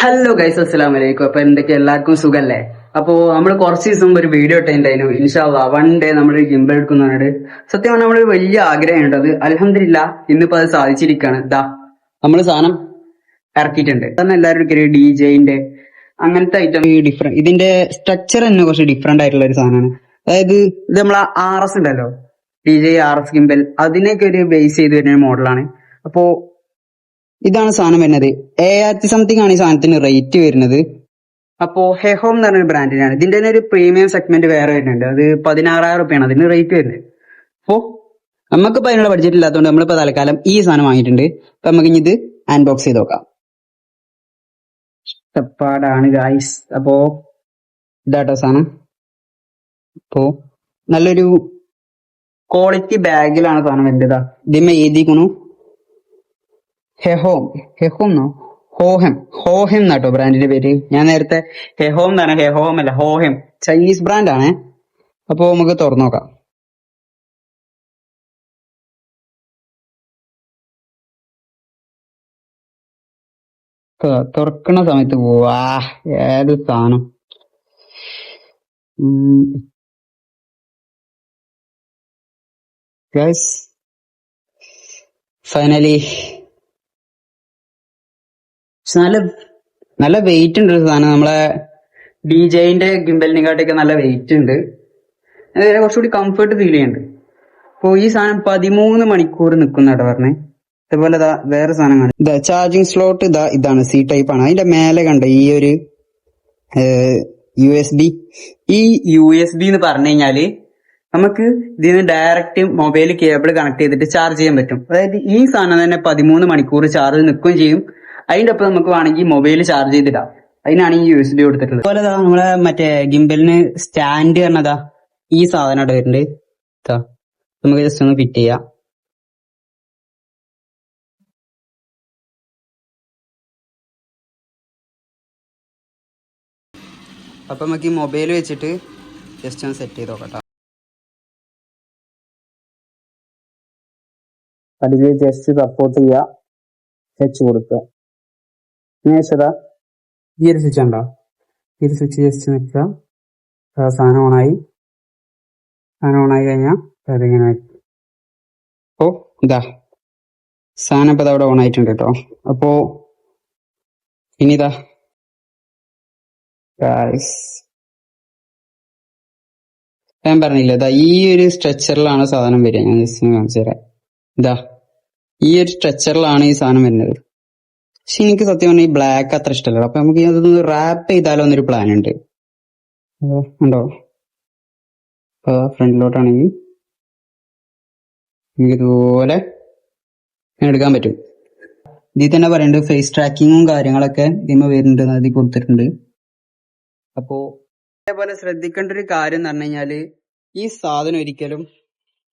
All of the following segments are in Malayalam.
ഹലോ ഗൈസ്, അസ്സലാമു അലൈക്കും. അപ്പൊ എന്തൊക്കെ, എല്ലാവർക്കും സുഖല്ലേ? അപ്പോ നമ്മൾ കുറച്ച് ദിവസം മുമ്പ് ഒരു വീഡിയോ ഇട്ടുണ്ടായിരുന്നു. ഇൻഷാല്ലാ വൺ ഡേ നമ്മൾ ഗിംബൽ എടുക്കുന്നതാണ്. സത്യം പറഞ്ഞാൽ നമ്മളൊരു വലിയ ആഗ്രഹമുണ്ട്. അത് അൽഹംദുലില്ലാ ഇന്നിപ്പോ അത് സാധിച്ചിരിക്കുകയാണ്. ദാ നമ്മൾ സാധനം ഇറക്കിയിട്ടുണ്ട്. കാരണം എല്ലാവരും DJന്റെ അങ്ങനത്തെ ഐറ്റം ഡിഫറെന്റ്, ഇതിന്റെ സ്ട്രക്ചർ തന്നെ കുറച്ച് ഡിഫറെന്റ് ആയിട്ടുള്ള ഒരു സാധനമാണ്. അതായത് ഇത് നമ്മളെ RS ഉണ്ടല്ലോ, DJI RS ഗിംബൽ, അതിനൊക്കെ ഒരു ബേസ് ചെയ്ത് വരുന്ന മോഡലാണ്. അപ്പോ ഇതാണ് സാധനം വരുന്നത്. 7000 സംതിങ് ആണ് ഈ സാധനത്തിന് റേറ്റ് വരുന്നത്. അപ്പോ ഹെഹോം എന്ന് പറഞ്ഞൊരു ബ്രാൻഡിനാണ്. ഇതിന്റെ തന്നെ ഒരു പ്രീമിയം സെഗ്മെന്റ് വേറെ വരുന്നുണ്ട്. അത് 16,000 റുപ്യാണ് അതിന് റേറ്റ് വരുന്നത്. അപ്പോ നമുക്കിപ്പോ അതിനുള്ള ബഡ്ജറ്റ് ഇല്ലാത്തതുകൊണ്ട് നമ്മളിപ്പോ തൽക്കാലം ഈ സാധനം വാങ്ങിയിട്ടുണ്ട്. അപ്പൊ നമുക്ക് ഇനി ഇത് അൺബോക്സ് ചെയ്ത് നോക്കാം. ഇഷ്ടപ്പാടാണ് ഗായ്സ്. അപ്പോ ഇതാട്ടോ സാധനം. അപ്പോ നല്ലൊരു ക്വാളിറ്റി ബാഗിലാണ് സാധനം വരുന്നത്. ഇതിന്മേൽ എഴുതിക്കണു ഹെഹോം ഹെഹോം ഹോഹെം എന്നാട്ടോ ബ്രാൻഡിന്റെ പേര്. ഞാൻ നേരത്തെ ഹെഹോം എന്നാണ്, ഹെഹോം അല്ല, ഹോഹെം. ചൈനീസ് ബ്രാൻഡാണ്. അപ്പോ നമുക്ക് തുറന്നു നോക്കാം. തുറക്കണ സമയത്ത് പോവാ ഏത് സാധനം. ഗൈസ് ഫൈനലി നല്ല നല്ല വെയിറ്റ് ഉണ്ട് സാധനം. നമ്മളെ DJIന്റെ ഗിംബലിനെക്കാട്ടൊക്കെ നല്ല വെയിറ്റ് ഉണ്ട്. കുറച്ചുകൂടി കംഫർട്ട് ഫീൽ ചെയ്യുന്നുണ്ട്. അപ്പൊ ഈ സാധനം 13 മണിക്കൂർ നിൽക്കുന്നാട്ടോ പറഞ്ഞേ. അതേപോലെ വേറെ സാധനങ്ങൾ, ചാർജിങ് സ്ലോട്ട് ഇതാണ്, C-type ആണ്. അതിന്റെ മേലെ കണ്ട ഈ ഒരു USB. ഈ USB എന്ന് പറഞ്ഞു കഴിഞ്ഞാല് നമുക്ക് ഇതിന് ഡയറക്റ്റ് മൊബൈൽ കേബിൾ കണക്ട് ചെയ്തിട്ട് ചാർജ് ചെയ്യാൻ പറ്റും. അതായത് ഈ സാധനം തന്നെ 13 മണിക്കൂർ ചാർജ് നിൽക്കുകയും ചെയ്യും. അതിന്റെ ഒപ്പം നമുക്ക് വേണമെങ്കിൽ മൊബൈൽ ചാർജ് ചെയ്തിടാം. അതിനാണ് ഈ USB കൊടുത്തിട്ടുള്ളത്. അതുപോലെ നമ്മളെ മറ്റേ ഗിംബലിന് സ്റ്റാൻഡ് പറഞ്ഞതാ ഈ സാധനം അവിടെ വരുന്നുണ്ട്. നമുക്ക് ജസ്റ്റ് ഒന്ന് ഫിറ്റ് ചെയ്യാം. അപ്പൊ നമുക്ക് ഈ മൊബൈൽ വെച്ചിട്ട് ജസ്റ്റ് ഒന്ന് സെറ്റ് ചെയ്ത് നോക്കട്ടോ. അതിൽ ജസ്റ്റ് സപ്പോർട്ട് ചെയ്യുക, വെച്ച് കൊടുക്കുക. ഈ ഒരു സ്വിച്ച് ഉണ്ടോ, ഈ ഒരു സ്വിച്ച് ജസ്റ്റ് നിൽക്കുക. സാധനം ഓണായി കഴിഞ്ഞാൽ അതിങ്ങനെ അപ്പോ സാധനം ഇപ്പൊ അവിടെ ഓൺ ആയിട്ടുണ്ട് കേട്ടോ. അപ്പോ ഇനി ഞാൻ പറഞ്ഞില്ല, ഈ ഒരു സ്ട്രെച്ചറിലാണ് സാധനം വരിക. ഞാൻ ജസ്റ്റ് കാണിച്ചു തരാം. ഈ ഒരു സ്ട്രെച്ചറിലാണ് ഈ സാധനം വരുന്നത്. പക്ഷെ എനിക്ക് സത്യം പറഞ്ഞാൽ ഈ ബ്ലാക്ക് അത്ര ഇഷ്ടമല്ല. അപ്പൊ നമുക്ക് അതൊന്ന് റാപ്പ് ചെയ്താലോ എന്നൊരു പ്ലാൻ ഉണ്ട്. ഉണ്ടോ, ഫ്രണ്ടിലോട്ടാണെങ്കിൽ എനിക്ക് ഇതുപോലെ എടുക്കാൻ പറ്റും. ഇതിൽ തന്നെ പറയുന്നുണ്ട് ഫേസ് ട്രാക്കിങ്ങും കാര്യങ്ങളൊക്കെ ഇതിന്മേൽ വരുന്നുണ്ട്, അതിൽ കൊടുത്തിട്ടുണ്ട്. അപ്പോ അതേപോലെ ശ്രദ്ധിക്കേണ്ട ഒരു കാര്യം എന്ന് പറഞ്ഞു കഴിഞ്ഞാല്, ഈ സാധനം ഒരിക്കലും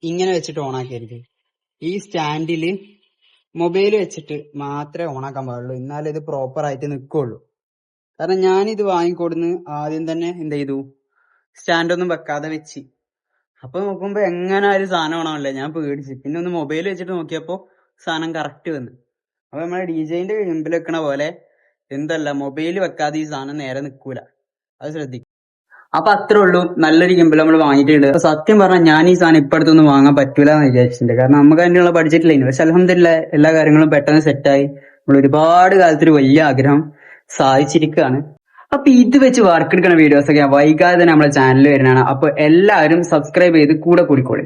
ഇങ്ങനെ വെച്ചിട്ട് ഓണാക്കരുത്. ഈ സ്റ്റാൻഡില് മൊബൈൽ വെച്ചിട്ട് മാത്രമേ ഓണാക്കാൻ പാടുള്ളൂ. എന്നാലേ ഇത് പ്രോപ്പർ ആയിട്ട് നിൽക്കുള്ളൂ. കാരണം ഞാനിത് വാങ്ങിക്കൊടുന്ന് ആദ്യം തന്നെ എന്ത് ചെയ്തു, സ്റ്റാൻഡൊന്നും വെക്കാതെ വെച്ച്. അപ്പൊ നോക്കുമ്പോ എങ്ങനെ ഒരു സാധനം ഓണാവില്ല. ഞാൻ പേടിച്ച് പിന്നെ ഒന്ന് മൊബൈൽ വെച്ചിട്ട് നോക്കിയപ്പോ സാധനം കറക്റ്റ് വന്നു. അപ്പൊ നമ്മളെ DJIന്റെ ഗിംബിൽ വെക്കണ പോലെ എന്തല്ല, മൊബൈൽ വെക്കാതെ ഈ സാധനം നേരെ നിൽക്കൂല. അത് ശ്രദ്ധിക്കും. അപ്പൊ അത്രേ ഉള്ളൂ. നല്ലൊരു ഗിംബിൾ നമ്മൾ വാങ്ങിയിട്ടുണ്ട്. സത്യം പറഞ്ഞാൽ ഞാൻ ഈ സാധനം ഇപ്പൊ അടുത്തൊന്നും വാങ്ങാൻ പറ്റൂല എന്ന് വിചാരിച്ചിട്ടുണ്ട്. കാരണം നമുക്ക് അതിനുള്ള ബഡ്ജറ്റിലായിരുന്നു. പക്ഷെ അൽഹംദുലില്ലാ എല്ലാ കാര്യങ്ങളും പെട്ടെന്ന് സെറ്റായി. നമ്മൾ ഒരുപാട് കാലത്തൊരു വലിയ ആഗ്രഹം സാധിച്ചിരിക്കുകയാണ്. അപ്പൊ ഇത് വെച്ച് വർക്ക് എടുക്കുന്ന വീഡിയോസ് ഒക്കെ വൈകാതെ തന്നെ നമ്മളെ ചാനലിൽ വരുന്നതാണ്. അപ്പൊ എല്ലാവരും സബ്സ്ക്രൈബ് ചെയ്ത് കൂടെ കൂടിക്കോളി.